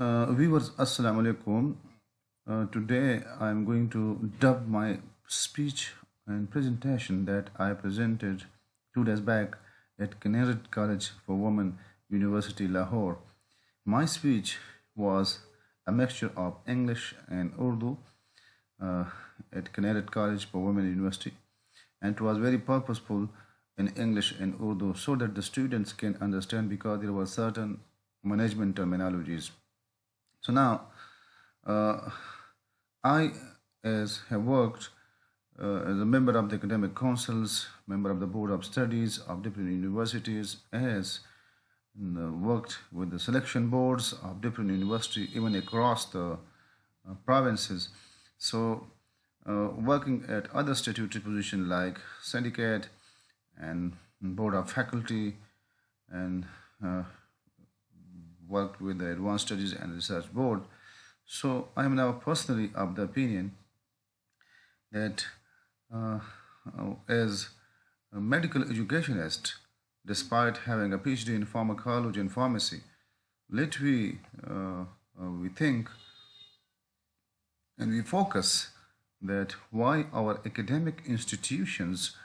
Viewers, Assalamu alaikum. Today I am going to dub my speech and presentation that I presented 2 days back at Kinnaird College for Women University Lahore. My speech was a mixture of English and Urdu uh, at Kinnaird College for Women University, and it was very purposeful in English and Urdu so that the students can understand because there were certain management terminologies. So now, uh, I as have worked as a member of the academic councils, member of the board of studies of different universities, as worked with the selection boards of different universities, even across the provinces. So, working at other statutory positions like syndicate and board of faculty, and worked with the Advanced Studies and Research Board. So I am now personally of the opinion that uh, as a medical educationist, despite having a PhD in pharmacology and pharmacy, let we think and we focus that why our academic institutions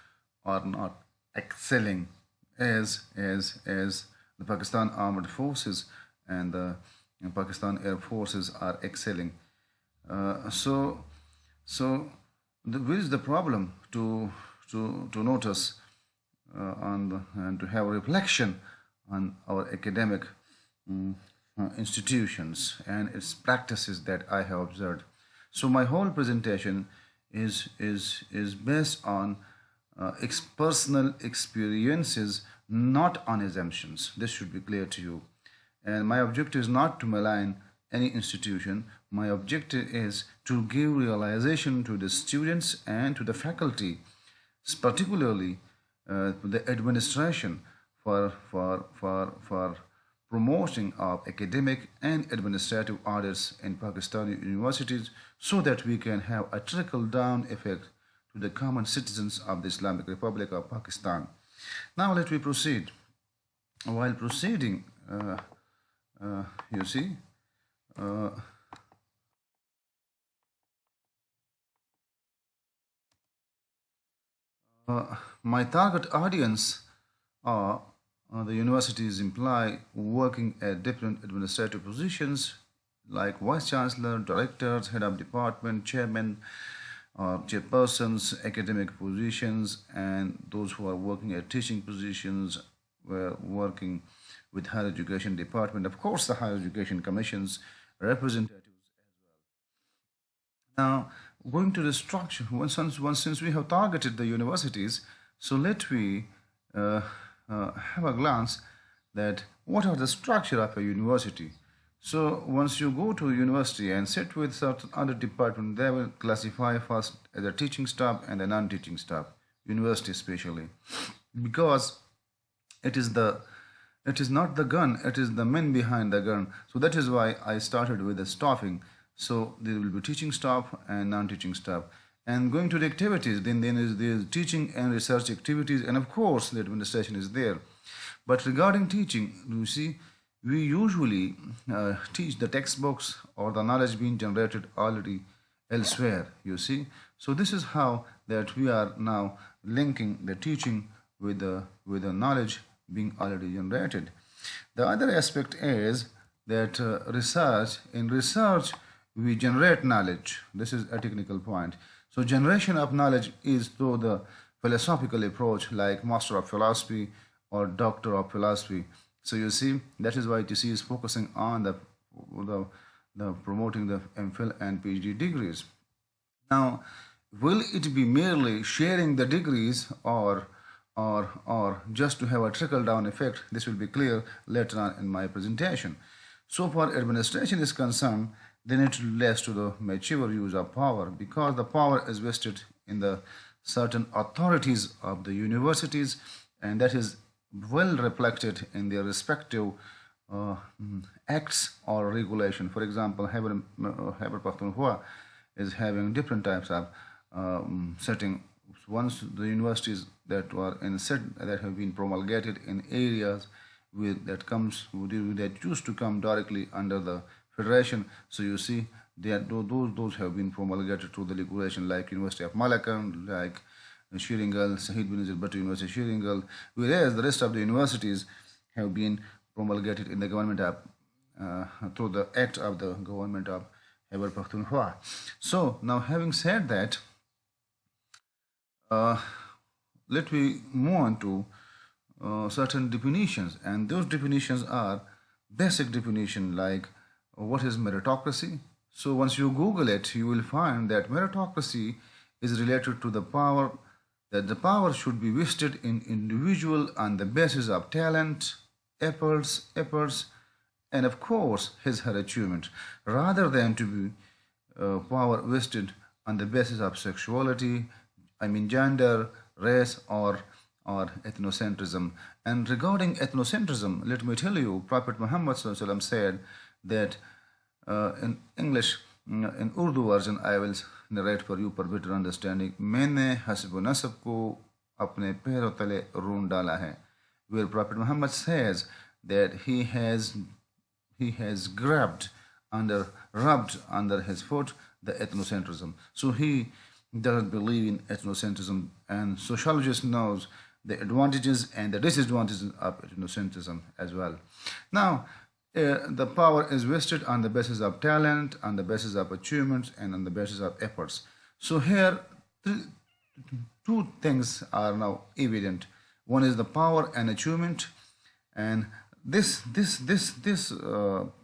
are not excelling as the Pakistan Armed Forces and the Pakistan Air Forces are excelling. So where is the problem to notice and to have a reflection on our academic institutions and its practices that I have observed. So my whole presentation is based on personal experiences, not on assumptions. This should be clear to you. And my objective is not to malign any institution. My objective is to give realization to the students and to the faculty, particularly the administration, for promoting of academic and administrative audits in Pakistani universities so that we can have a trickle-down effect to the common citizens of the Islamic Republic of Pakistan. Now let me proceed. While proceeding, you see, uh, my target audience are the universities imply working at different administrative positions like vice chancellor, directors, head of department, chairman, chairpersons, academic positions, and those who are working at teaching positions were working with higher education department. Of course, the higher education commissions representatives. Now, going to the structure, once since we have targeted the universities, so let we uh, have a glance that what are the structure of a university. So once you go to a university and sit with certain other department, they will classify first as a teaching staff and a non-teaching staff, university especially, because it is the it is not the gun, it is the men behind the gun. So that is why I started with the staffing. So there will be teaching staff and non-teaching staff. And going to the activities, then there is teaching and research activities, and of course the administration is there. But regarding teaching, you see, we usually teach the textbooks or the knowledge being generated already elsewhere, you see. So this is how that we are now linking the teaching with the knowledge being already generated. The other aspect is that in research we generate knowledge. This is a technical point. So generation of knowledge is through the philosophical approach like Master of Philosophy or Doctor of Philosophy. So you see, that is why TC is focusing on the promoting the MPhil and PhD degrees. Now, will it be merely sharing the degrees or just to have a trickle down effect? This will be clear later on in my presentation. So far administration is concerned, then it relates to the mature use of power because the power is vested in the certain authorities of the universities, and that is well reflected in their respective uh, acts or regulation. For example, Khyber Pakhtunkhwa is having different types of setting. Once the universities that were in set that have been promulgated in areas with that used to come directly under the Federation. So you see, those have been promulgated through the regulation, like University of Malacca, like Shiringal, Sahid bin Bhutto University, Shiringal, whereas the rest of the universities have been promulgated in the government of, through the act of the government of Khyber Pakhtunkhwa. So now, having said that, uh, let me move on to certain definitions, and those definitions are basic definition, like what is meritocracy. So once you Google it, you will find that meritocracy is related to the power, that the power should be vested in individual on the basis of talent, efforts, and of course her achievement, rather than to be power vested on the basis of sexuality, I mean gender, race, or ethnocentrism. And regarding ethnocentrism, let me tell you, Prophet Muhammad Sallallahu Alaihi Wasallam said that in English, in Urdu version, I will narrate for you for better understanding. मैंने हस्ब नस्ब को अपने पैरों तले रूंड डाला है, where Prophet Muhammad says that he has rubbed under his foot the ethnocentrism. So he doesn't believe in ethnocentrism, and sociologist knows the advantages and the disadvantages of ethnocentrism as well. Now, the power is vested on the basis of talent, on the basis of achievements, and on the basis of efforts. So here, two things are now evident. One is the power and achievement, and this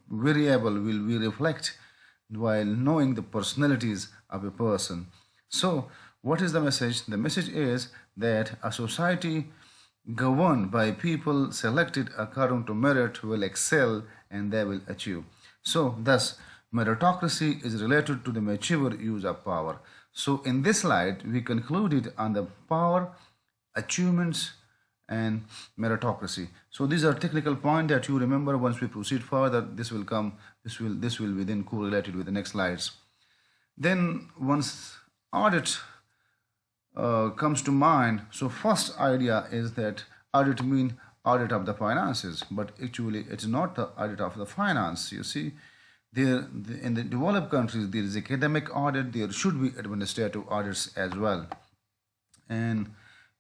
variable will be reflect while knowing the personalities of a person. So, what is the message? The message is that a society governed by people selected according to merit will excel and they will achieve. So, thus, meritocracy is related to the mature use of power. So, in this slide, we concluded on the power, achievements, and meritocracy. So, these are technical points that you remember. Once we proceed further, this will be then correlated with the next slides. Then, once audit comes to mind, so first idea is that audit means audit of the finances, but actually it's not the audit of the finance. You see, in the developed countries there is academic audit, there should be administrative audits as well. And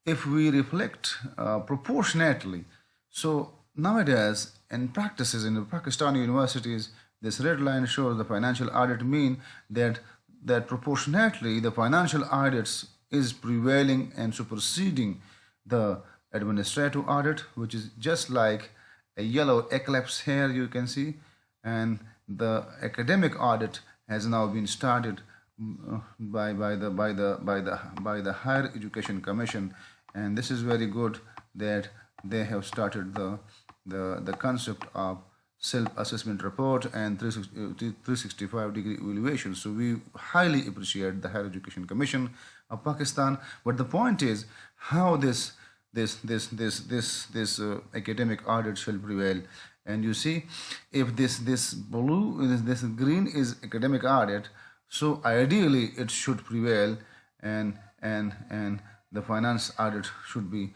if we reflect proportionately, so nowadays in practices in the Pakistani universities, this red line shows the financial audit mean that proportionately the financial audits is prevailing and superseding the administrative audit, which is just like a yellow eclipse here you can see, and the academic audit has now been started by the Higher Education Commission, and this is very good that they have started the concept of self-assessment report and 365-degree evaluation. So we highly appreciate the Higher Education Commission of Pakistan. But the point is how this academic audit shall prevail. And you see, if this green is academic audit, so ideally it should prevail, and the finance audit should be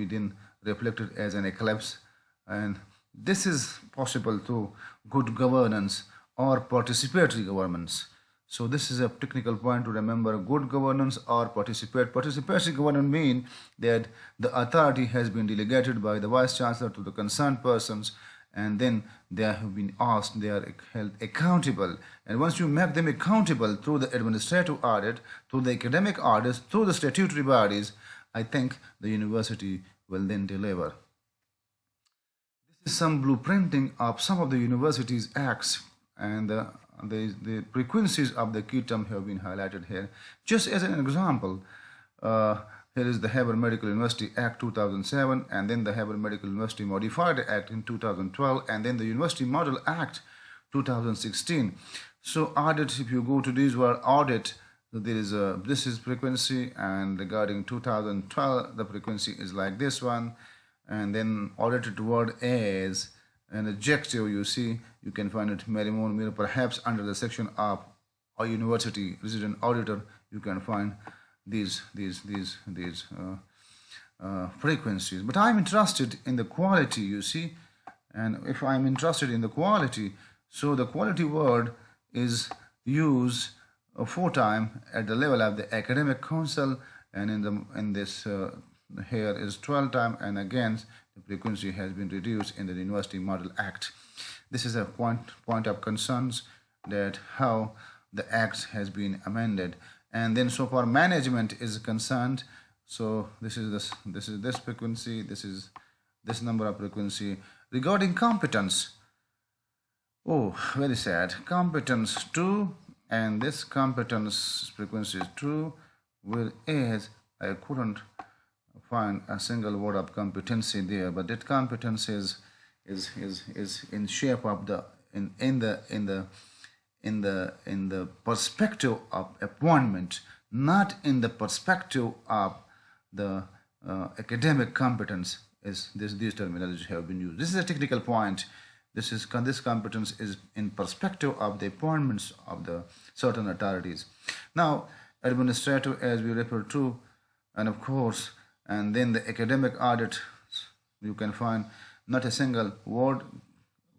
then reflected as an eclipse. And this is possible through good governance or participatory governance. So this is a technical point to remember: good governance or participatory governance mean that the authority has been delegated by the vice chancellor to the concerned persons, and then they have been asked, they are held accountable. And once you make them accountable through the administrative audit, through the academic audits, through the statutory bodies, I think the university will then deliver. This is some blueprinting of some of the university's acts, and the frequencies of the key term have been highlighted here. Just as an example, here is the Khyber Medical University Act 2007, and then the Khyber Medical University Modified Act in 2012, and then the University Model Act 2016. So audit, if you go to this word audit, there is this is frequency, and regarding 2012 the frequency is like this one. And then audited word as an adjective, you see, you can find it Marimon, perhaps under the section of a university resident auditor, you can find these frequencies. But I'm interested in the quality, you see, and if I'm interested in the quality, So the quality word is used 4 times at the level of the academic council, and in this here is 12 times, and again the frequency has been reduced in the University Model Act. This is a point of concerns, that how the act has been amended. And then so far management is concerned, so this is this frequency, this is this number of frequency. Regarding competence, oh, very sad. Competence 2, and this competence frequency is 2, whereas I couldn't find a single word of competency there, but that competence is in shape of the in the perspective of appointment, not in the perspective of the academic competence. Is these terminologies have been used. This is a technical point. This competence is in perspective of the appointments of the certain authorities. Now, administrative, as we refer to, and of course, and then the academic audit, you can find not a single word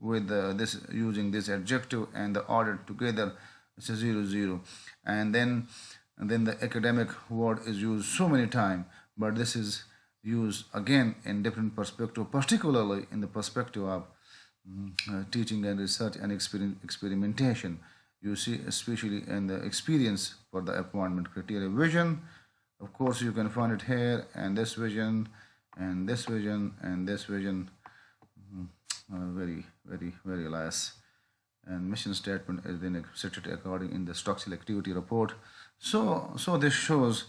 with this using this adjective and the audit together. It's a 0 and then the academic word is used so many times, but this is used again in different perspective, particularly in the perspective of teaching and research and experimentation. You see, especially in the experience for the appointment criteria. Vision, of course, you can find it here, and this vision, and this vision, and this vision. Very less. And mission statement is then accepted according in the structural activity report. So this shows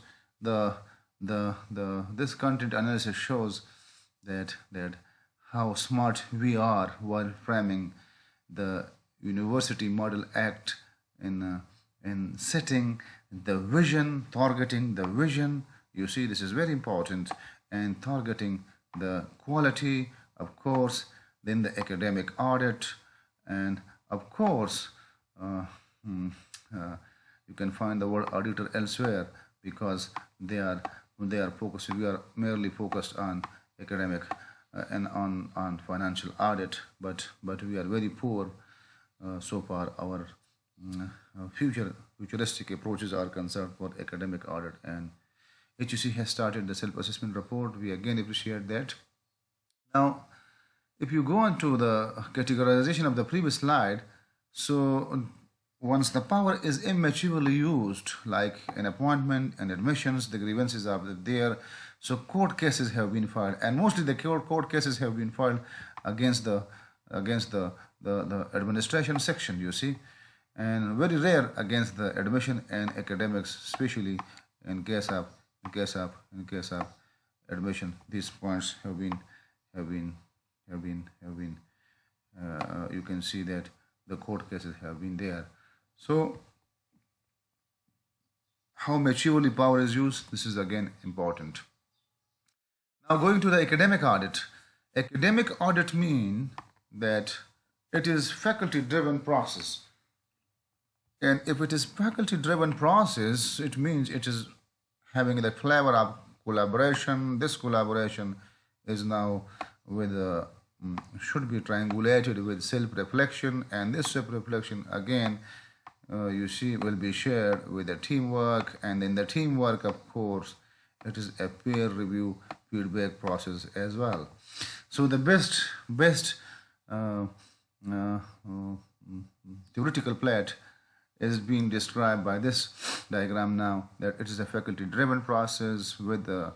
this content analysis shows that how smart we are while framing the University Model Act in setting the vision, targeting the vision. You see, this is very important, and targeting the quality, of course, then the academic audit, and of course you can find the word auditor elsewhere, because they are focused. We are merely focused on academic and on financial audit, but we are very poor so far. Our futuristic approaches are concerned for academic audit, and HEC has started the self-assessment report. We again appreciate that. Now, if you go on to the categorization of the previous slide, so once the power is immaturely used, like an appointment and admissions, the grievances are there. So court cases have been filed, and mostly the court cases have been filed against the administration section, you see, and very rare against the admission and academics, especially in case of admission. These points have been you can see that the court cases have been there. So how maturely power is used, this is again important. Now, going to the academic audit. Academic audit means that it is faculty driven process, and if it is faculty driven process, it means it is having the flavor of collaboration. This collaboration is now with should be triangulated with self-reflection, and this self-reflection again you see will be shared with the teamwork, and in the teamwork, of course, it is a peer review feedback process as well. So the best theoretical plate is being described by this diagram now, that it is a faculty driven process with the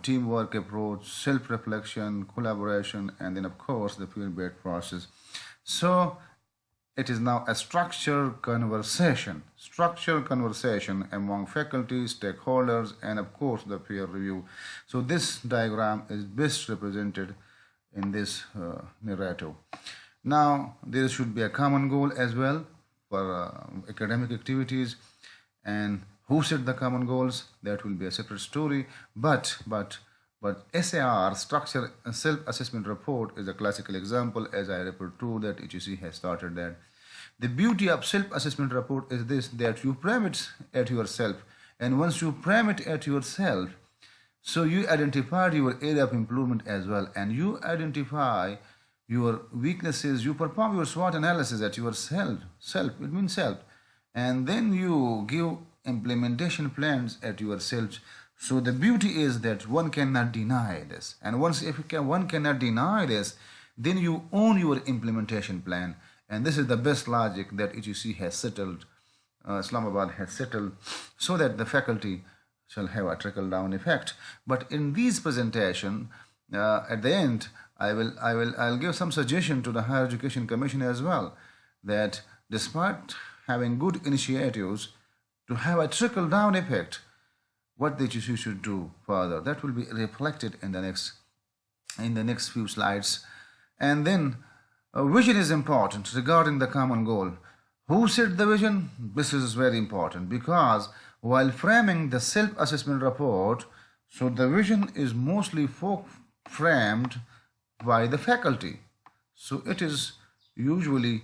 teamwork approach, self-reflection, collaboration, and then of course the feedback process. So it is now a structured conversation among faculty, stakeholders, and of course the peer review. So this diagram is best represented in this narrative. Now there should be a common goal as well for academic activities, and who set the common goals, that will be a separate story. But SAR, structure self-assessment report, is a classical example, as I referred to, that HEC has started that. The beauty of self-assessment report is this, that you frame it at yourself, and once you frame it at yourself, so you identified your area of improvement as well, and you identify your weaknesses, you perform your SWOT analysis at yourself, it means self, and then you give implementation plans at yourself. So the beauty is that one cannot deny this, and one cannot deny this, then you own your implementation plan, and this is the best logic that EGC has settled, Islamabad has settled, so that the faculty shall have a trickle-down effect. But in this presentation, at the end, I'll give some suggestion to the Higher Education Commission as well, that despite having good initiatives to have a trickle-down effect, what the HEC should do further, that will be reflected in the next few slides. And then vision is important regarding the common goal. Who set the vision? This is very important, because while framing the self-assessment report, so the vision is mostly framed by the faculty. So it is usually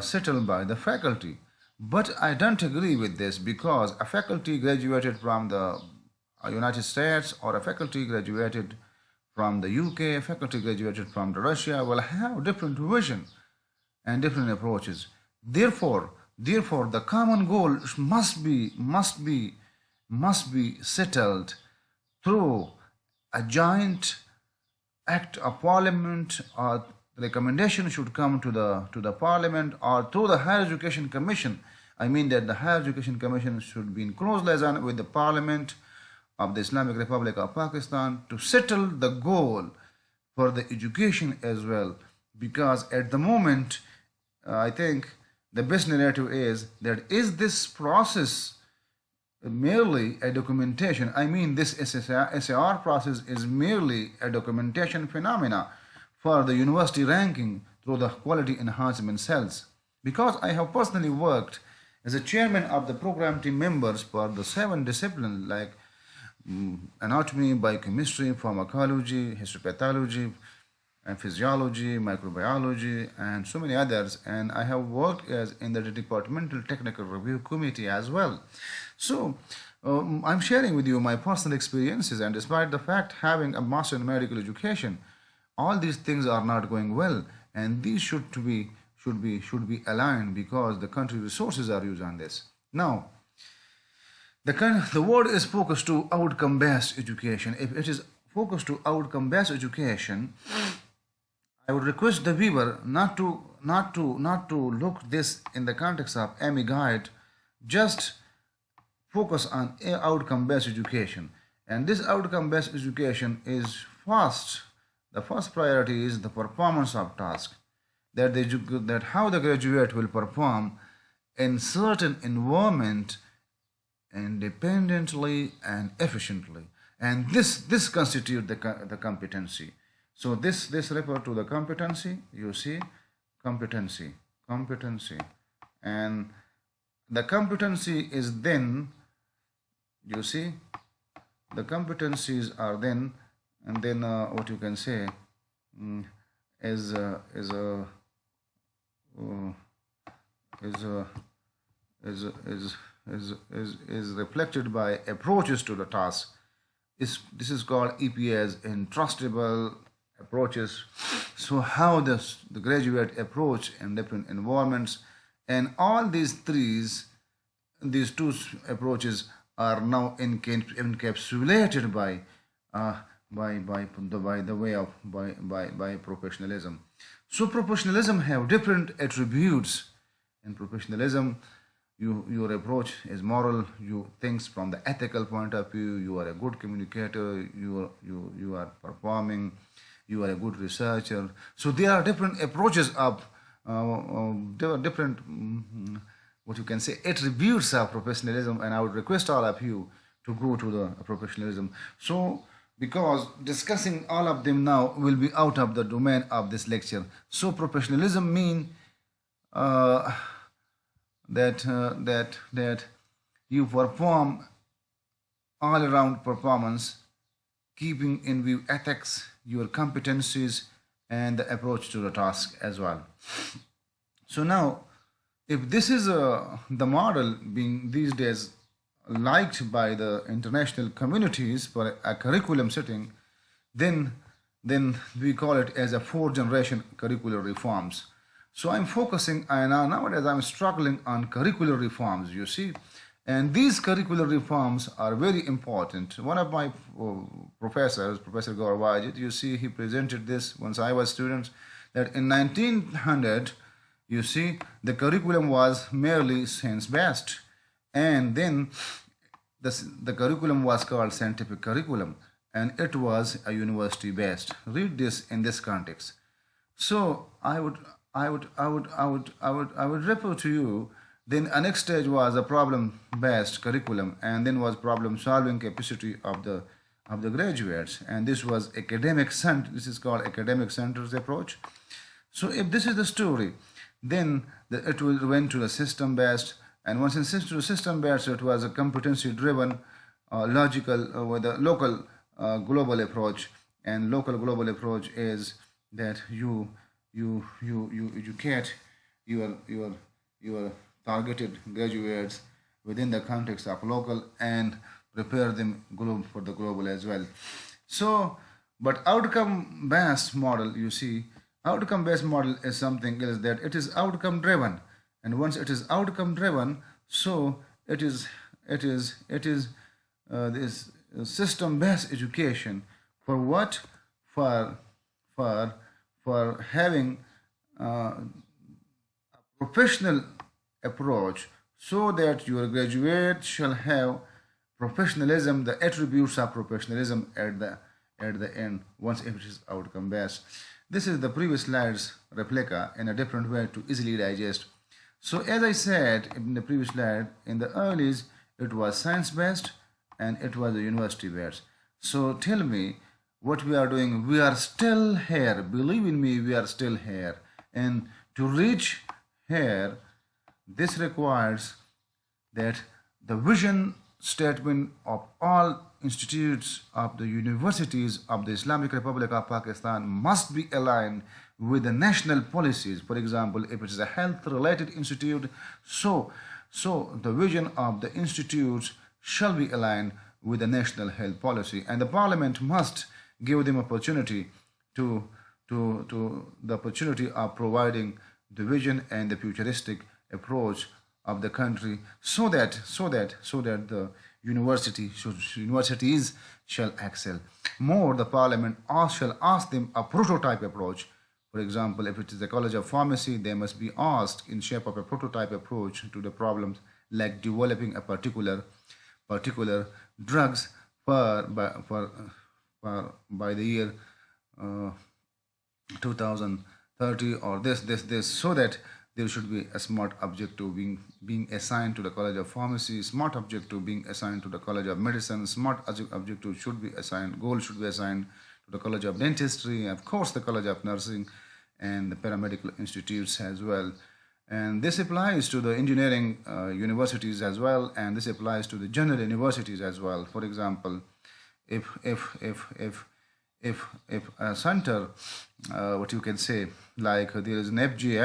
settled by the faculty. But I don't agree with this, because a faculty graduated from the United States, or a faculty graduated from the UK, a faculty graduated from Russia will have different vision and different approaches. Therefore, the common goal must be settled through a joint act of parliament, or recommendation should come to the parliament, or through the Higher Education Commission. I mean that the Higher Education Commission should be in close liaison with the Parliament of the Islamic Republic of Pakistan to settle the goal for the education as well. Because at the moment, I think the best narrative is that is this process merely a documentation? I mean, this SAR process is merely a documentation phenomena for the university ranking through the quality enhancement cells. Because I have personally worked as a chairman of the program team members for the 7 disciplines like anatomy, biochemistry, pharmacology, histopathology, and physiology, microbiology, and so many others. And I have worked as in the departmental technical review committee as well. So I'm sharing with you my personal experiences, and despite the fact having a master in medical education, all these things are not going well, and these should be aligned, because the country resources are used on this. Now, the word is focused to outcome-based education. If it is focused to outcome-based education, I would request the viewer not to look this in the context of AMI guide. Just focus on outcome-based education, and this outcome-based education is first. The first priority is the performance of task, that how the graduate will perform in certain environment independently and efficiently, and this constitute the competency. So this refer to the competency. You see, competency, and the competency is then, you see, the competencies are then, and then what you can say is reflected by approaches to the task. This is called EPAs, intrustable approaches. So how does the graduate approach in different environments, and all these two approaches are now encapsulated by professionalism. So professionalism have different attributes. In professionalism, your approach is moral. You think from the ethical point of view. You are a good communicator. You are performing. You are a good researcher. So there are different approaches of there are different what you can say attributes of professionalism, and I would request all of you to go to the professionalism. So because discussing all of them now will be out of the domain of this lecture. So professionalism mean that you perform all around performance, keeping in view ethics, your competencies, and the approach to the task as well. So now, if this is the model being these days liked by the international communities for a curriculum setting, then then we call it as a 4th-generation curricular reforms. So I'm focusing, and nowadays I'm struggling on curricular reforms, you see. And these curricular reforms are very important. One of my professors, Professor Gaurvajit, you see, he presented this once I was student, that in 1900, you see, the curriculum was merely science-based. And then the curriculum was called scientific curriculum, and it was a university-based. Read this in this context. So I would refer to you. Then a next stage was a problem-based curriculum, and then was problem-solving capacity of the graduates, and this was academic center. This is called academic centers approach. So if this is the story, then it will went to the system-based, and once in to system-based, it was a competency-driven, logical with a local global approach. And local global approach is that you educate your targeted graduates within the context of local and prepare them for the global as well. So, but outcome-based model, you see, outcome-based model is something else, that it is outcome-driven, and once it is outcome-driven, so it is this system-based education for what? For having a professional approach, so that your graduate shall have professionalism, the attributes of professionalism at the end, once it is outcome based. This is the previous slide's replica in a different way to easily digest. So as I said in the previous slide, in the earlies it was science based and it was a university based. So tell me what we are doing. We are still here, believe in me, we are still here, and to reach here, this requires that the vision statement of all institutes of the universities of the Islamic Republic of Pakistan must be aligned with the national policies. For example, if it is a health related institute, so the vision of the institutes shall be aligned with the national health policy, and the parliament must give them opportunity to the opportunity of providing the vision and the futuristic approach of the country, so that the universities shall excel. More, the parliament shall ask them a prototype approach. For example, if it is a college of pharmacy, they must be asked in shape of a prototype approach to the problems, like developing a particular drugs by the year 2030, or this, so that there should be a smart objective being assigned to the College of Pharmacy, smart objective being assigned to the College of Medicine, smart objective should be assigned, goal should be assigned to the College of Dentistry, of course the College of Nursing, and the paramedical institutes as well. And this applies to the engineering universities as well, and this applies to the general universities as well. For example, if a center, what you can say, like there is an FG,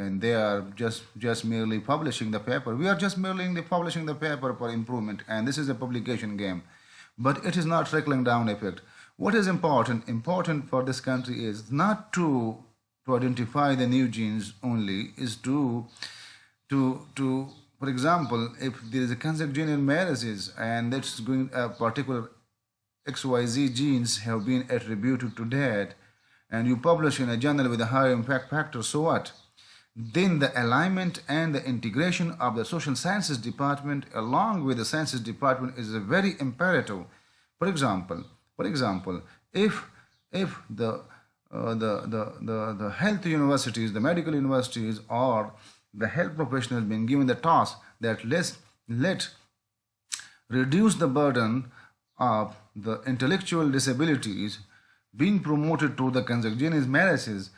and they are just merely publishing the paper. We are just merely publishing the paper for improvement, and this is a publication game, but it is not trickling down effect. What is important for this country is not to identify the new genes only, is to for example, if there is a consanguineal marriages and that's going a particular XYZ genes have been attributed to that, and you publish in a journal with a higher impact factor, so what? Then the alignment and the integration of the social sciences department along with the sciences department is a very imperative. For example, if the health universities, the medical universities, or the health professionals being given the task that let reduce the burden of the intellectual disabilities being promoted to the consanguineous marriages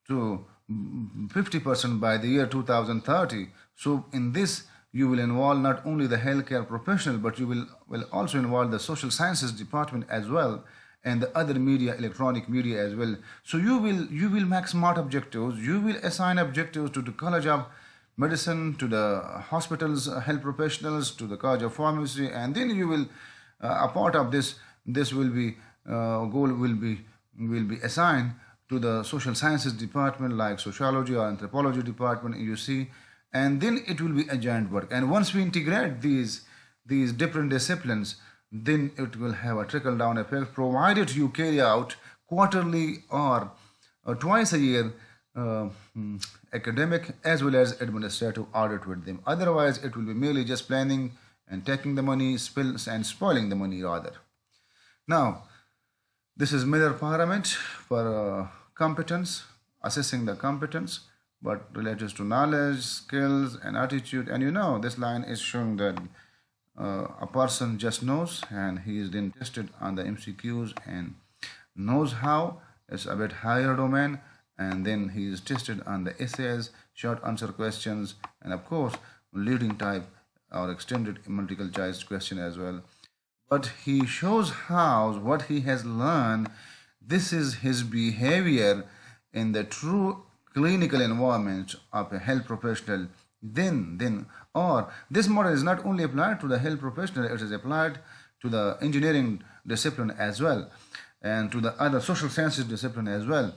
to 50% by the year 2030. So in this you will involve not only the healthcare professional, but you will also involve the social sciences department as well, and the other media, electronic media as well. So you will make smart objectives. You will assign objectives to the College of Medicine, to the hospitals, health professionals, to the College of Pharmacy, and then you will a part of this will be goal will be will be assigned to the social sciences department like sociology or anthropology department, you see, and then it will be a joint work. And once we integrate these different disciplines, then it will have a trickle down effect, provided you carry out quarterly or twice a year academic as well as administrative audit with them. Otherwise, it will be merely just planning and taking the money, spills and spoiling the money rather. Now, this is mirror parameter for competence, assessing the competence, but related to knowledge, skills, and attitude. And you know, this line is showing that a person just knows, and he is then tested on the MCQs and knows how. It's a bit higher domain, and then he is tested on the essays, short answer questions, and of course, leading type or extended multiple choice question as well. But he shows how what he has learned, this is his behavior in the true clinical environment of a health professional. Or this model is not only applied to the health professional, it is applied to the engineering discipline as well, and to the other social sciences discipline as well.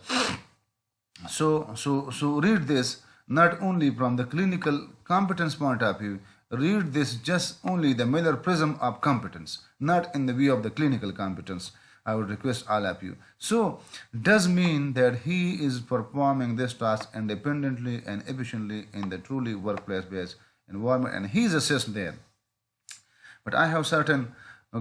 So read this not only from the clinical competence point of view, read this just only the Miller prism of competence, not in the view of the clinical competence. I would request all of you. So, does mean that he is performing this task independently and efficiently in the truly workplace-based environment, and he is assessed there. But I have certain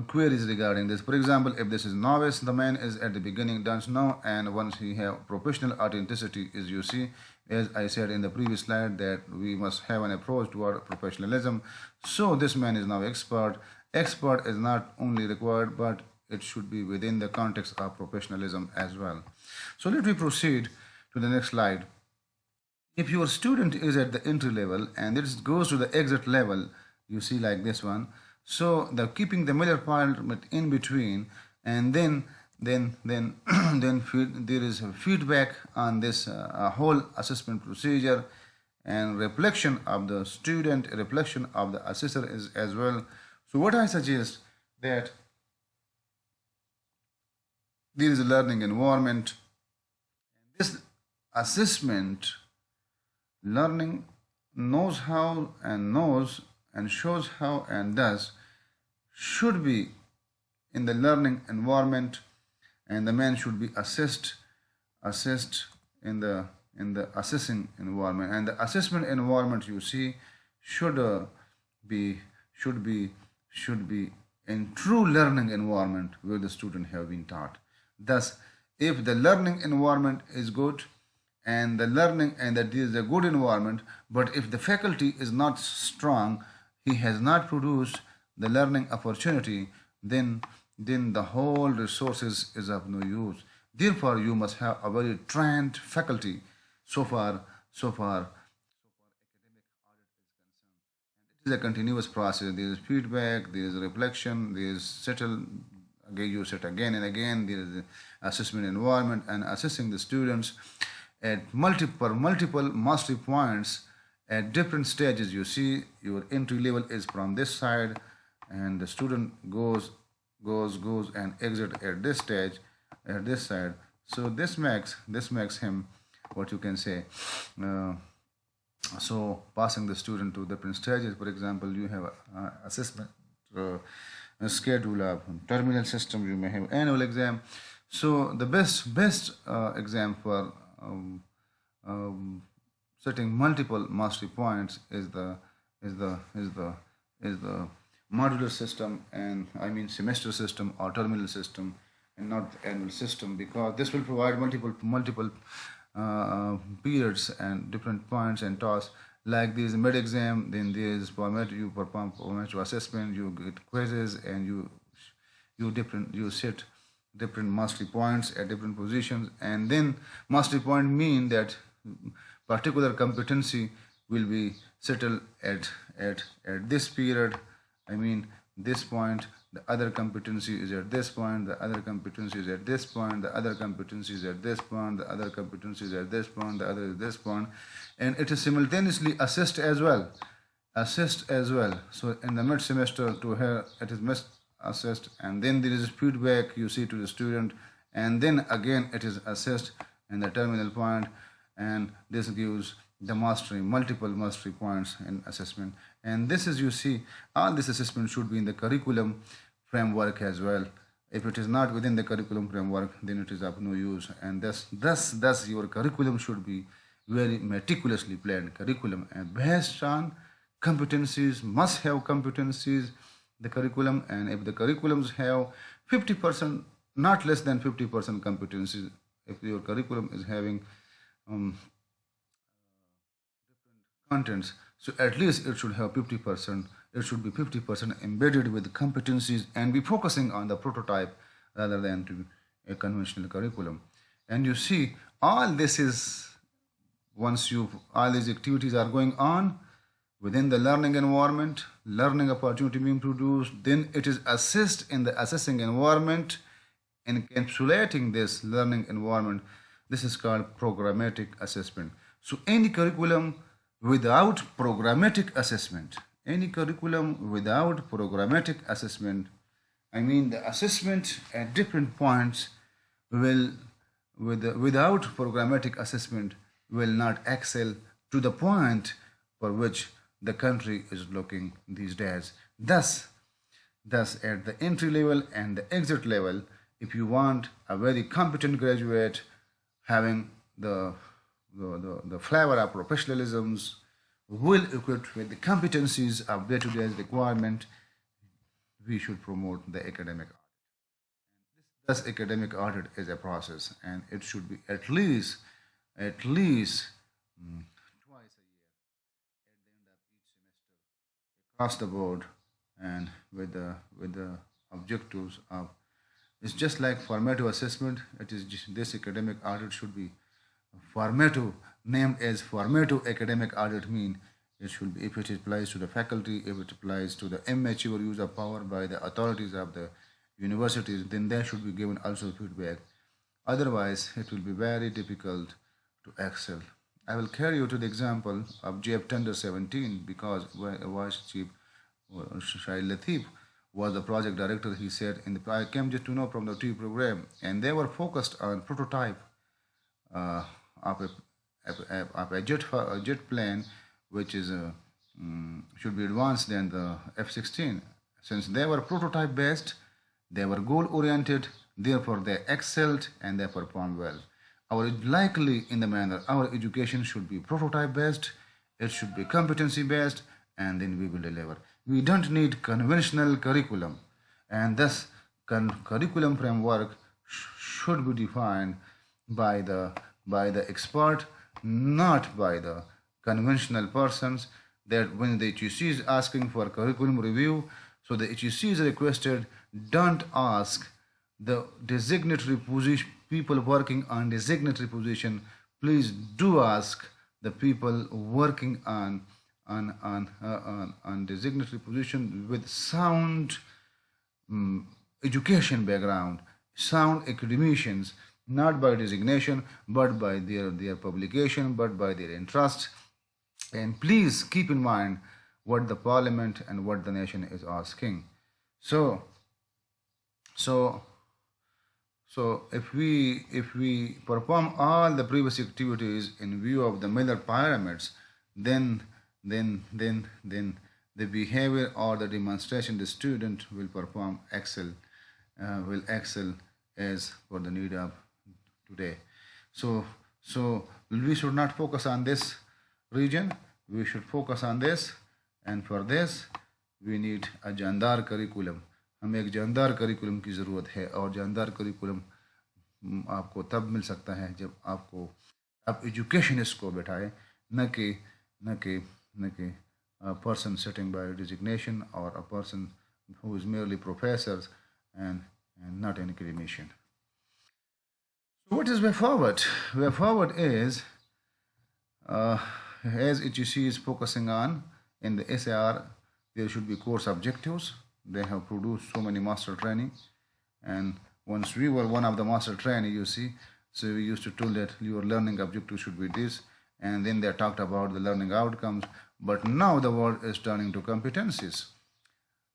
queries regarding this. For example, if this is novice, the man is at the beginning, doesn't know, and once he have professional authenticity, is you see, as I said in the previous slide, that we must have an approach toward professionalism. So this man is now expert. Expert is not only required, but it should be within the context of professionalism as well. So let me proceed to the next slide. If your student is at the entry level and it goes to the exit level, you see like this one. So the keeping the middle part in between, and then there is a feedback on this whole assessment procedure, and reflection of the student, reflection of the assessor is as well. So what I suggest that there is a learning environment. This assessment, learning knows how and knows and shows how and does, should be in the learning environment, and the man should be assessed in the assessing environment, and the assessment environment, you see, should be in true learning environment where the student have been taught. Thus, if the learning environment is good and the learning and that is a good environment, but if the faculty is not strong, he has not produced the learning opportunity, then the whole resources is of no use. Therefore, you must have a very trained faculty. So far academic audit is concerned. And it is a continuous process. There is feedback, there is reflection, there is settle. Again, you set again and again. There is assessment environment and assessing the students at multiple mastery points at different stages. You see, your entry level is from this side, and the student goes and exit at this stage, at this side. So this makes him, what you can say, so passing the student to different stages. For example, you have assessment a schedule of terminal system, you may have annual exam. So the best exam for setting multiple mastery points is the modular system, and I mean semester system or terminal system, and not the annual system, because this will provide multiple periods and different points and tasks. Like this mid exam, then there is format, you perform format assessment, you get quizzes, and you set different mastery points at different positions, and then mastery point mean that particular competency will be settled at this period. I mean this point, the other competency is at this point, the other competency is at this point, the other competency is at this point, the other competency is at this point, the other is this point, and it is simultaneously assessed as well. So in the mid semester to her, it is assessed, and then there is feedback you see to the student, and then again it is assessed in the terminal point, and this gives the mastery, multiple mastery points in assessment. And this is, you see, all this assessment should be in the curriculum framework as well. If it is not within the curriculum framework, then it is of no use. And thus your curriculum should be very meticulously planned curriculum and based on competencies, must have competencies, the curriculum. And if the curriculums have 50%, not less than 50% competencies, if your curriculum is having contents, so at least it should have 50%, it should be 50% embedded with competencies and be focusing on the prototype rather than to a conventional curriculum. And you see, all this is, once all these activities are going on within the learning environment, learning opportunity being produced, then it is assessed in the assessing environment, encapsulating this learning environment. This is called programmatic assessment. So any curriculum without programmatic assessment, I mean the assessment at different points without programmatic assessment will not excel to the point for which the country is looking these days. Thus at the entry level and the exit level, if you want a very competent graduate having the flavor of professionalisms, well equipped with the competencies of day-to-day requirement, we should promote the academic audit. Thus, academic audit is a process, and it should be at least twice a year at the end of each semester, across the board, and with the objectives of, it's just like formative assessment. It is just, this academic audit should be formative, named as formative academic audit. Mean it should be, if it applies to the faculty, if it applies to the immature use of power by the authorities of the universities, then they should be given also feedback. Otherwise, it will be very difficult to excel. I will carry you to the example of JF Tender 17, because Vice Chief Shahid Latif was the project director. He said, I came just to know from the T program, and they were focused on prototype of a jet plane, which is should be advanced than the F-16. Since they were prototype based, they were goal oriented, therefore they excelled and they performed well. Likely in the manner, our education should be prototype based, it should be competency based, and then we will deliver. We don't need conventional curriculum, and thus curriculum framework should be defined by the expert, not by the conventional persons. That when the HEC is asking for curriculum review, so the HEC is requested, don't ask the designatory position, people working on designatory position. Please do ask the people working on designatory position with sound education background, sound academicians, not by designation, but by their publication, but by their interest. And please keep in mind what the parliament and what the nation is asking. So if we perform all the previous activities in view of the Miller pyramids, then the behavior or the demonstration the student will perform will excel as for the need of today. So we should not focus on this region, we should focus on this, and for this we need a जानदार curriculum. हमें एक जानदार curriculum की ज़रूरत है, और जानदार curriculum आपको तब मिल सकता है जब आप educationist को बैठाए, न कि a person sitting by designation or a person who is merely professors and not an academician. So what is way forward? Way forward is, as HEC is focusing on in the SAR, there should be course objectives. They have produced so many master training, and once we were one of the master training, you see, so we used to tell that your learning objective should be this, and then they talked about the learning outcomes. But now the world is turning to competencies.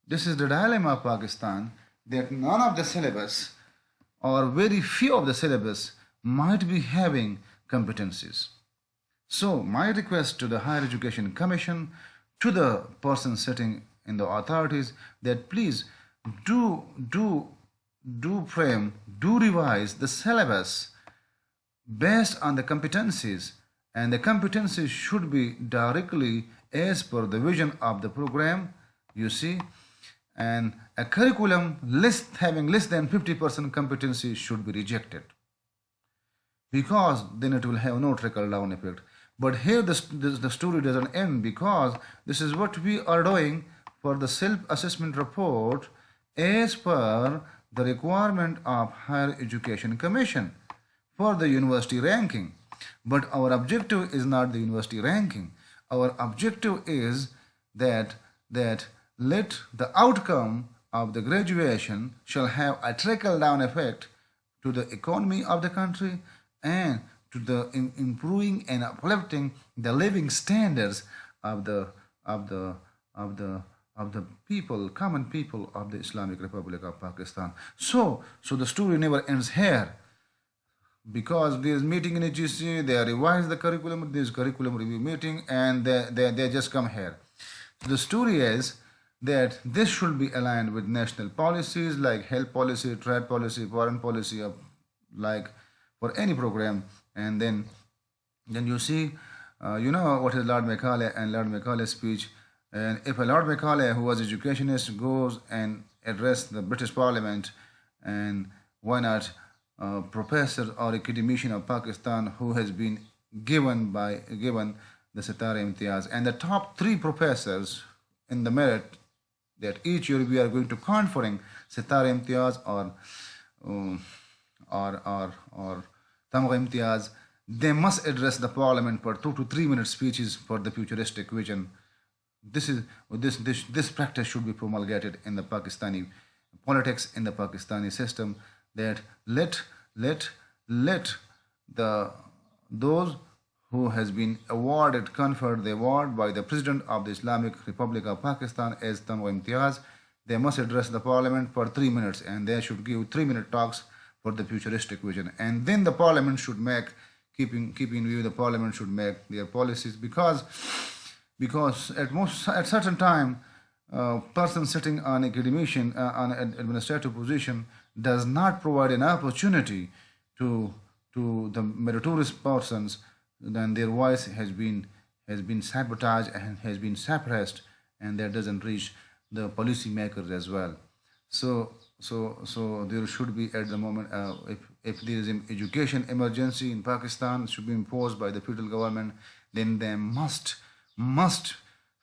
This is the dilemma of Pakistan, that none of the syllabus or very few of the syllabus might be having competencies. So my request to the Higher Education Commission, to the person sitting in the authorities, that please do revise the syllabus based on the competencies, and the competencies should be directly as per the vision of the program, you see, and a curriculum having less than 50% competency should be rejected, because then it will have no trickle down effect. But here the story doesn't end, because this is what we are doing for the self-assessment report as per the requirement of Higher Education Commission for the university ranking. But our objective is not the university ranking. Our objective is that let the outcome of the graduation shall have a trickle down effect to the economy of the country, and to the improving and uplifting the living standards of the people, common people of the Islamic Republic of Pakistan. So the story never ends here, because there is meeting in HGC, they revise the curriculum, this curriculum review meeting, and they just come here. So the story is that this should be aligned with national policies like health policy, trade policy, foreign policy, like for any program. And then you see, you know what is Lord Macaulay and Lord Macaulay's speech. And if a Lord Macaulay, who was educationist, goes and address the British Parliament, and why not professor or academician of Pakistan who has been given the Sitar Imtiaz, and the top 3 professors in the merit, that each year we are going to conferring Sitar Imtiaz or Tamgha Imtiaz, they must address the parliament for 2 to 3 minute speeches for the futuristic vision. This practice should be promulgated in the Pakistani politics, in the Pakistani system, that let those who has been conferred the award by the President of the Islamic Republic of Pakistan as Tamgha Imtiaz, they must address the parliament for 3 minutes, and they should give 3-minute talks for the futuristic vision. And then the parliament should make, keeping in view, the parliament should make their policies, because at certain time, person sitting on academician on an administrative position does not provide an opportunity to the meritorious persons, then their voice has been sabotaged and has been suppressed, and that doesn't reach the policy makers as well. So there should be, at the moment, if there is an education emergency in Pakistan should be imposed by the federal government, then they must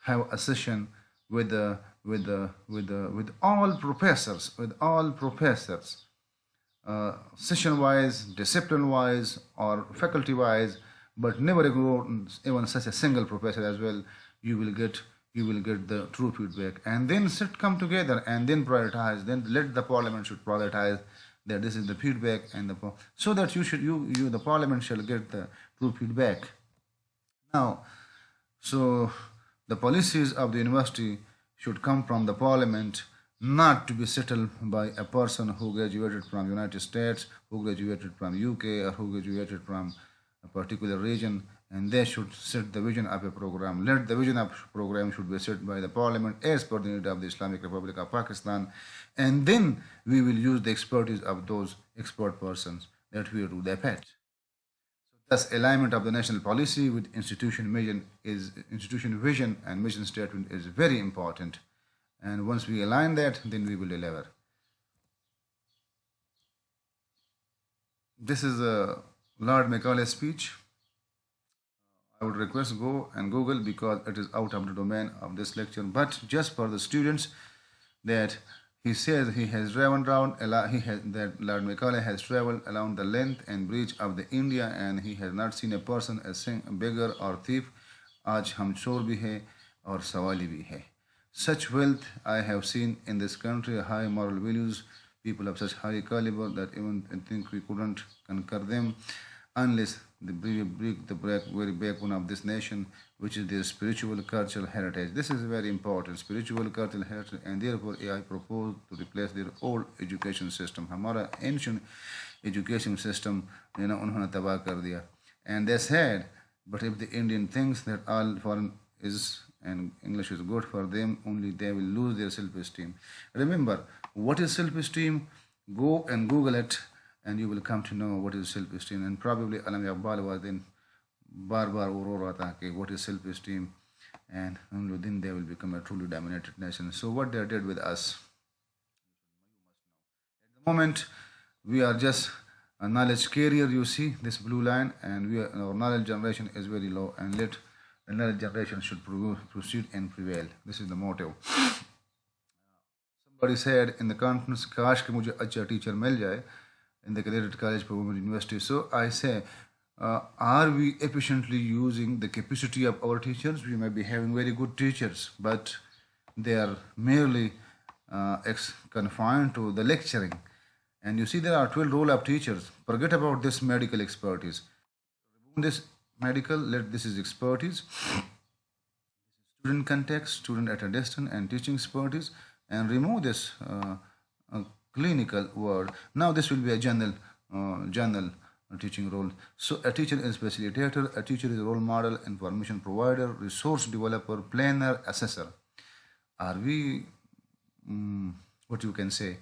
have a session with all professors, session wise, discipline wise, or faculty wise, but never ignore even such a single professor as well. You will get the true feedback, and then come together and then prioritize. Then let the parliament should prioritize that this is the feedback, and so that the parliament shall get the true feedback. Now, so the policies of the university should come from the parliament, not to be settled by a person who graduated from United States, who graduated from UK, or who graduated from a particular region, and they should set the vision of a program. Let the vision of program should be set by the parliament as per the need of the Islamic Republic of Pakistan, and then we will use the expertise of those expert persons that will do their part. Thus, alignment of the national policy with institution vision and mission statement is very important. And once we align that, then we will deliver. This is Lord Macaulay's speech. I would request go and Google, because it is out of the domain of this lecture. But just for the students, that he says he has driven around, that Lord Macaulay has traveled along the length and breadth of the India, and he has not seen a person as a beggar or thief. Aaj hum chor bhi hai aur sawali bhi hai. Such wealth I have seen in this country, high moral values, people of such high caliber that even I think we couldn't conquer them unless they break the very backbone of this nation, which is their spiritual cultural heritage. This is very important, spiritual cultural heritage, and therefore AI proposed to replace their old education system. हमारा ancient education system, उन्होंने तबाह कर दिया. And they said, but if the Indian thinks that all foreign is and English is good for them, only they will lose their self-esteem. Remember, what is self-esteem? Go and Google it, and you will come to know what is self-esteem. And probably Alam Iqbal was then bar ro raha tha कि what is self-esteem, and only then they will become a truly dominated nation. So what they did with us. At the moment, we are just a knowledge carrier. You see this blue line, and our knowledge generation is very low, and let the knowledge generation should proceed and prevail. This is the motto. Somebody said in the conference, "Kash ke mujhe acha teacher mil jaye in the Kinnaird College for Women University." So I say, are we efficiently using the capacity of our teachers? We may be having very good teachers, but they are merely confined to the lecturing. And you see, there are 12 roll of teachers. Forget about this medical expertise. Remove this medical, this is expertise. Student context, student at a distance, and teaching expertise, and remove this clinical word. Now this will be a general teaching role. So a teacher is facilitator, a teacher is a role model, information provider, resource developer, planner, assessor. Are we, what you can say,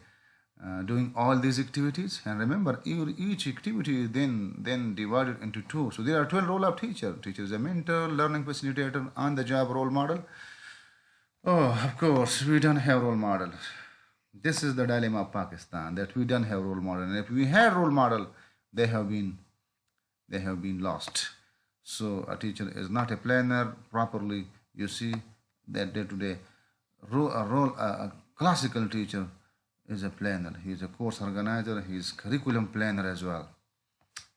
doing all these activities? And remember, each activity is then divided into two. So there are 12 role of teacher. Teacher is a mentor, learning facilitator, on the job role model. Oh, of course, we don't have role model. This is the dilemma of Pakistan, that we don't have role model. And if we had role model, they have been lost. So a teacher is not a planner properly. You see that day to day a classical teacher is a planner. He is a course organizer. He is curriculum planner as well.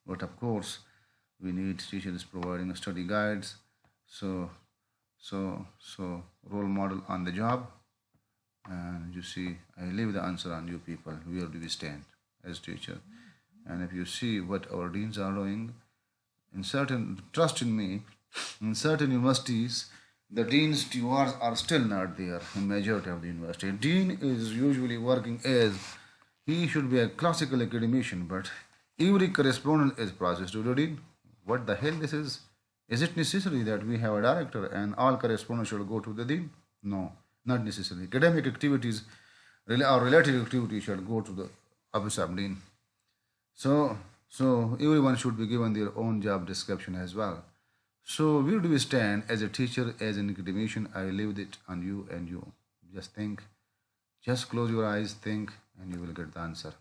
But of course, we need teachers providing study guides. So role model on the job. And you see, I leave the answer on you people. Where do we stand as teacher? And if you see what our deans are doing, trust in me, in certain universities, the dean's TORs are still not there in majority of the university. Dean is usually working as, he should be a classical academician, but every correspondent is processed to the dean. What the hell this is? Is it necessary that we have a director and all correspondents should go to the dean? No, not necessary. Academic activities or related activities should go to the office of dean. So everyone should be given their own job description as well. So where do we stand as a teacher, as an academician? I leave it on you, and you just think, just close your eyes, think, and you will get the answer. So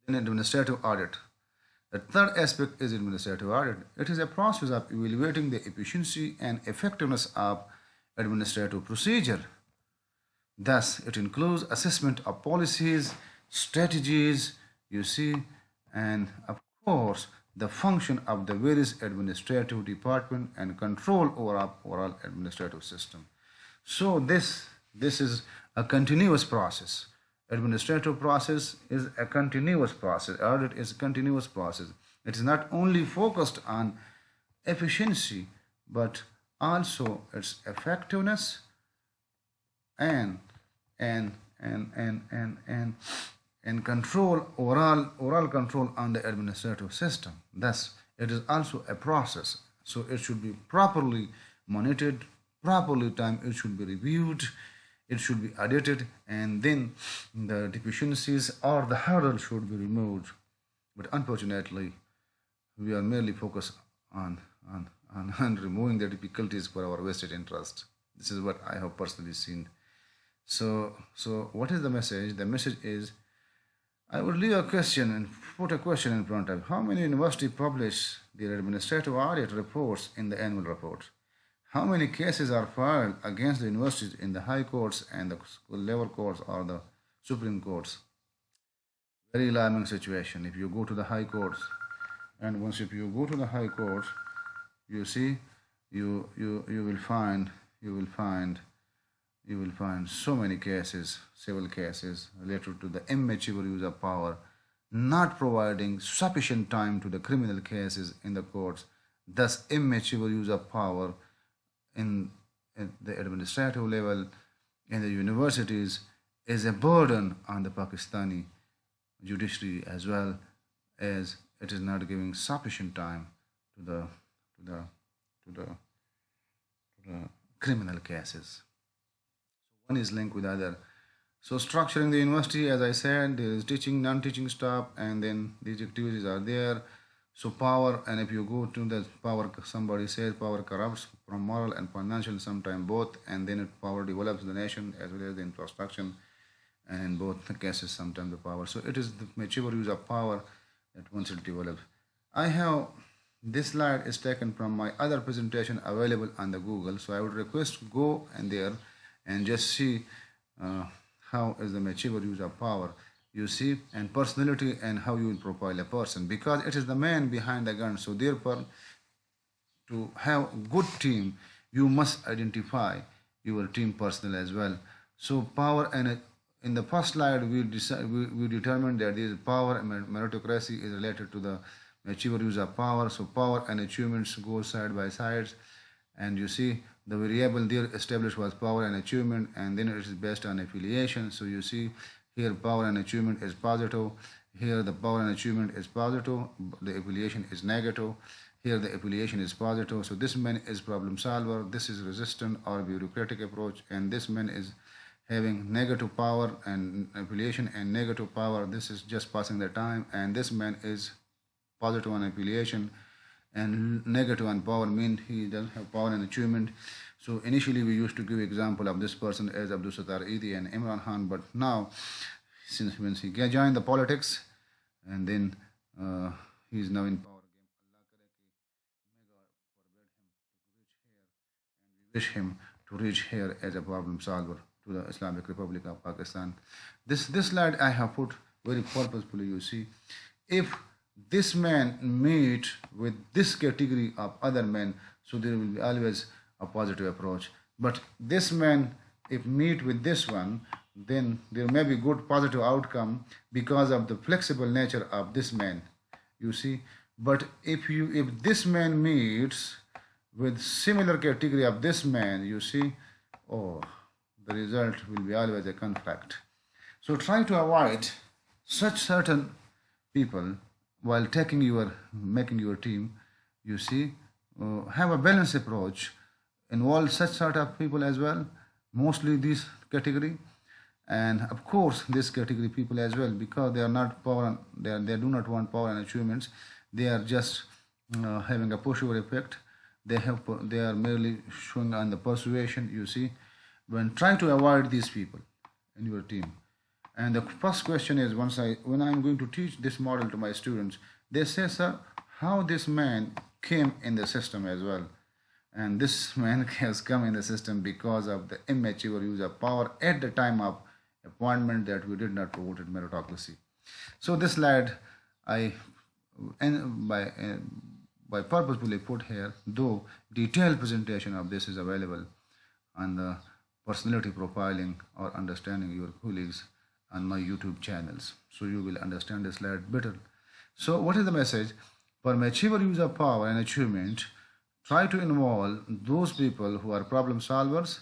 then administrative audit. The third aspect is administrative audit. It is a process of evaluating the efficiency and effectiveness of administrative procedure. Thus, it includes assessment of policies, strategies, you see, and of course, the function of the various administrative department and control over overall administrative system. So this is a continuous process. Administrative process is a continuous process. Audit is a continuous process. It is not only focused on efficiency, but also its effectiveness and control, overall control on the administrative system. Thus, it is also a process. So it should be properly monitored, properly timed, it should be reviewed, it should be audited, and then the deficiencies or the hurdles should be removed. But unfortunately, we are merely focused on removing the difficulties for our vested interest. This is what I have personally seen. So what is the message? The message is, I would leave a question and put a question in front of you. How many universities publish their administrative audit reports in the annual report? How many cases are filed against the universities in the high courts and the level courts or the Supreme Courts? Very alarming situation. If you go to the high courts, and once if you go to the high courts, you see, you will find so many cases, civil cases related to the immature use of power, not providing sufficient time to the criminal cases in the courts. Thus, immature use of power in the administrative level in the universities is a burden on the Pakistani judiciary, as well as it is not giving sufficient time to to the to the to the criminal cases. One is linked with the other. So structuring the university, as I said, there is teaching, non-teaching staff, and then these activities are there. So power, and if you go to the power, somebody says power corrupts from moral and financial, sometimes both, and then power develops the nation as well as the infrastructure, and in both the cases, sometimes the power. So it is the mature use of power that once it develops. I have this slide is taken from my other presentation available on the Google. So I would request go and there and just see uh, how is the mature use of power. You see, and personality and how you will profile a person, because it is the man behind the gun. So therefore, to have good team, you must identify your team personnel as well. So power and in the first slide we determined that this power and meritocracy is related to the mature use of power. So power and achievements go side by sides, and you see the variable there established was power and achievement, and then it is based on affiliation. So you see here power and achievement is positive, here the power and achievement is positive, the affiliation is negative, here the affiliation is positive. So this man is problem solver, this is resistant or bureaucratic approach, and this man is having negative power and affiliation and negative power, this is just passing the time, and this man is positive on affiliation and negative on power, mean he doesn't have power and achievement. So initially we used to give example of this person as Abdul Sattar Eidi and Imran Khan, but now since when he joined the politics, and then he is now in power again. Allah kare ki may God forbid him to reach here, and we wish him to reach here as a problem solver to the Islamic Republic of Pakistan. This slide I have put very purposefully. You see, if this man meet with this category of other men, so there will be always a positive approach. But this man, if meet with this one, then there may be good positive outcome because of the flexible nature of this man. You see, but if this man meets with similar category of this man, you see, oh, the result will be always a conflict. So try to avoid such certain people while making your team. You see, have a balanced approach, involve such sort of people as well, mostly this category, and of course this category people as well, because they are not power, they do not want power and achievements, they are just having a pushover effect, they are merely showing on the persuasion. You see, when try to avoid these people in your team. And the first question is, when I'm going to teach this model to my students, they say, sir, how this man came in the system as well. And this man has come in the system because of the immature use of power at the time of appointment that we did not promote meritocracy. So this slide I by purposefully put here, though detailed presentation of this is available on the personality profiling or understanding your colleagues on my YouTube channels. So you will understand the slide better. So what is the message? For mature use of power and achievement, try to involve those people who are problem solvers.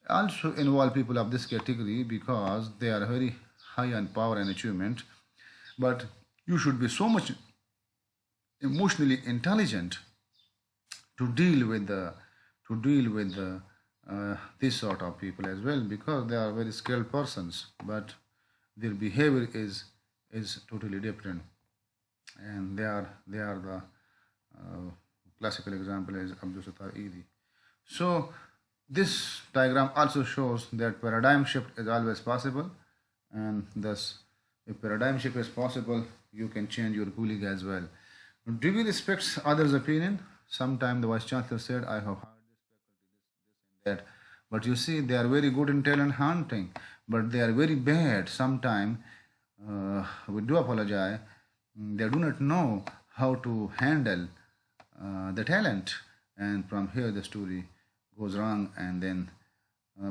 Also involve people of this category because they are very high on power and achievement. But you should be so much emotionally intelligent to deal with this sort of people as well, because they are very skilled persons, but their behavior is totally different, and they are the classical example is Abdul Sattar Eidi. So this diagram also shows that paradigm shift is always possible, and thus if paradigm shift is possible, you can change your colleague as well. Do we respect others' opinion? Sometimes the vice chancellor said, I have heard this faculty, this and that. But you see, they are very good in talent hunting, but they are very bad. Sometimes, we do apologize, they do not know how to handle the talent. And from here, the story goes wrong. And then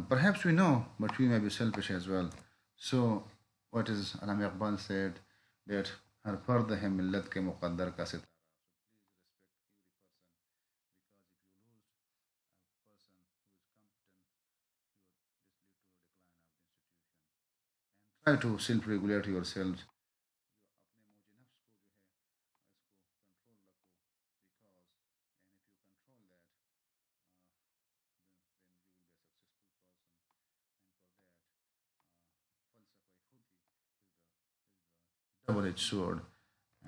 perhaps we know, but we may be selfish as well. So, what is Alama Iqbal said, that हर फर्द है मिल्लत के मुक़द्दर का सितारा. try to self-regulate yourselves. अपने मोजे नफ्स को जो है इसको कंट्रोल रखो because and if you control that then you will be a successful person and for that falsafa khud hi is the double-edged sword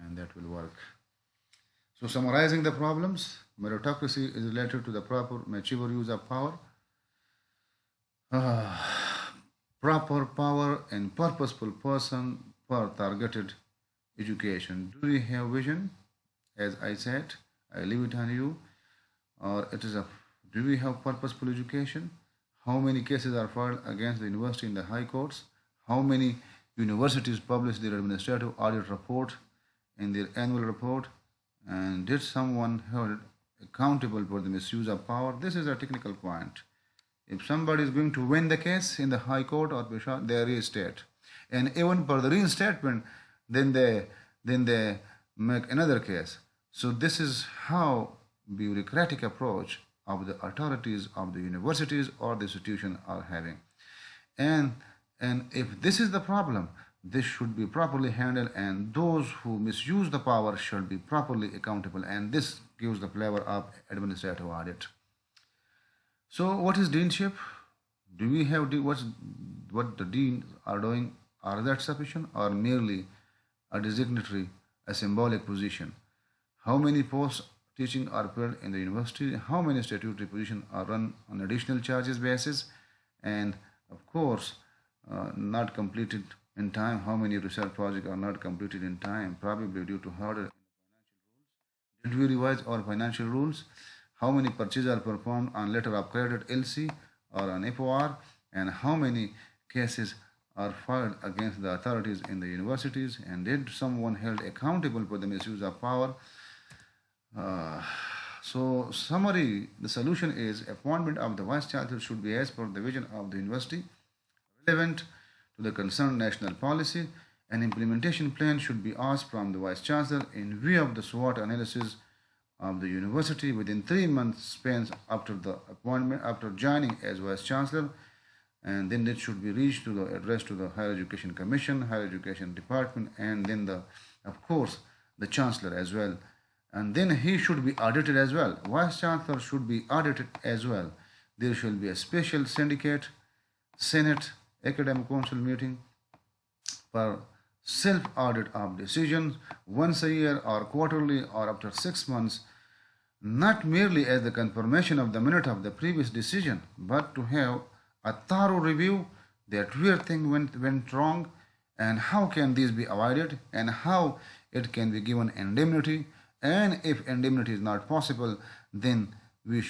and that will work. So summarizing the problems, meritocracy is related to the proper mature use of power. Proper power and purposeful person for targeted education. Do we have vision? As I said, I leave it on you. Or it is a do we have purposeful education? How many cases are filed against the university in the high courts? How many universities publish their administrative audit report in their annual report? And did someone held accountable for the misuse of power? This is a technical point. If somebody is going to win the case in the High Court or Bishop, they reinstate. And even for the reinstatement, then they make another case. So this is how bureaucratic approach of the authorities of the universities or the institution are having. And if this is the problem, this should be properly handled and those who misuse the power should be properly accountable and this gives the flavor of administrative audit. So what is deanship? Do we have what the deans are doing? Are that sufficient or merely a designatory, a symbolic position? How many posts teaching are filled in the university? How many statutory positions are run on additional charges basis? And of course, not completed in time. How many research projects are not completed in time? Probably due to harder financial rules. Did we revise our financial rules? How many purchases are performed on letter of credit LC or on FOR? And how many cases are filed against the authorities in the universities? And did someone held accountable for the misuse of power? So summary, the solution is appointment of the vice chancellor should be as per the vision of the university, relevant to the concerned national policy. An implementation plan should be asked from the vice chancellor in view of the SWOT analysis of the university within 3 months spans after the appointment, after joining as vice chancellor, and then it should be reached to the address to the higher education commission, higher education department, and then the of course the chancellor as well, and then he should be audited as well. Vice chancellor should be audited as well. There shall be a special syndicate, senate, academic council meeting for self-audit of decisions once a year or quarterly or after 6 months, not merely as the confirmation of the minute of the previous decision, but to have a thorough review that where thing went wrong and how can these be avoided and how it can be given indemnity, and if indemnity is not possible, then we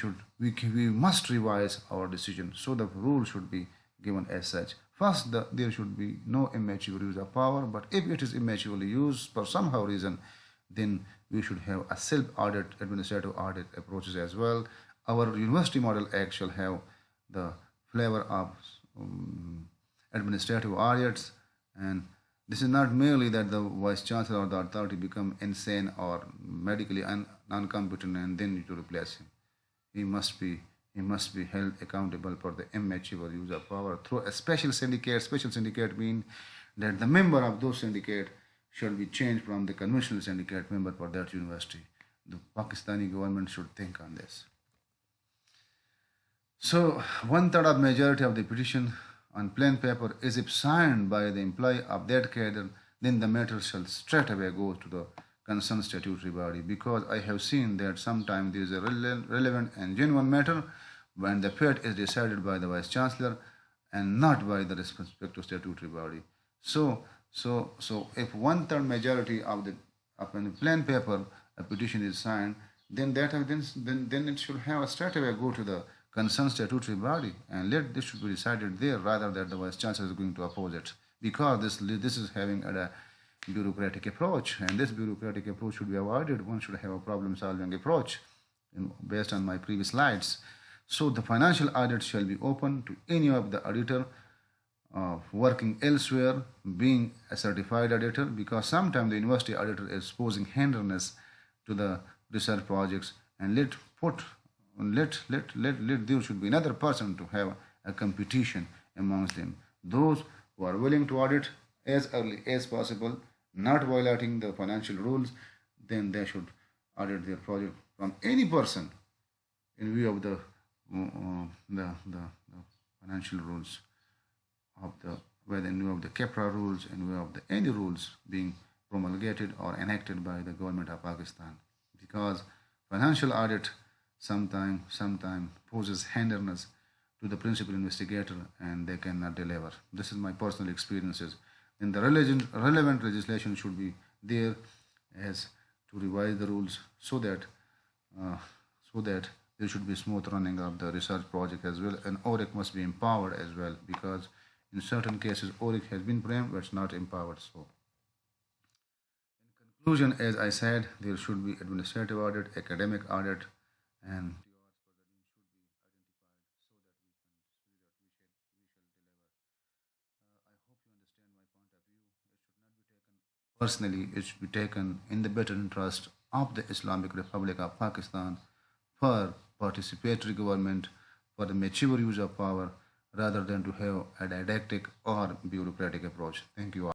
must revise our decision. So the rule should be given as such. First, there should be no immature use of power, but if it is immaturely used for somehow reason, then we should have a self-audit, administrative audit approaches as well. Our University Model Act shall have the flavor of administrative audits, and this is not merely that the vice chancellor or the authority become insane or medically non-competent and then you to replace him. He must be held accountable for the immature use of power through a special syndicate. Special syndicate means that the member of those syndicate should be changed from the conventional syndicate member for that university. The Pakistani government should think on this. So 1/3 of majority of the petition on plain paper is if signed by the employee of that cadre, then the matter shall straight away go to the concerned statutory body, because I have seen that sometimes there is a relevant and genuine matter when the fate is decided by the vice chancellor and not by the respective statutory body. So if 1/3 majority of the plain paper a petition is signed, then it should have a straight away go to the concerned statutory body and let this should be decided there rather than the vice chancellor is going to oppose it, because this is having a bureaucratic approach, and this bureaucratic approach should be avoided. One should have a problem-solving approach based on my previous slides. So the financial audit shall be open to any of the auditor working elsewhere, being a certified auditor, because sometimes the university auditor is posing hindrance to the research projects, and there should be another person to have a competition amongst them. Those who are willing to audit as early as possible, not violating the financial rules, then they should audit their project from any person in view of the financial rules of the whether in view of the CAPRA rules, in view of the any rules being promulgated or enacted by the government of Pakistan, because financial audit sometime poses hindrance to the principal investigator and they cannot deliver. This is my personal experiences. And the relevant legislation should be there as to revise the rules so that uh, there should be smooth running of the research project as well, and ORIC must be empowered as well, because in certain cases ORIC has been framed but it's not empowered. So conclusion, as I said, there should be administrative audit, academic audit, and personally, it should be taken in the better interest of the Islamic Republic of Pakistan for participatory government, for the mature use of power, rather than to have a didactic or bureaucratic approach. Thank you all.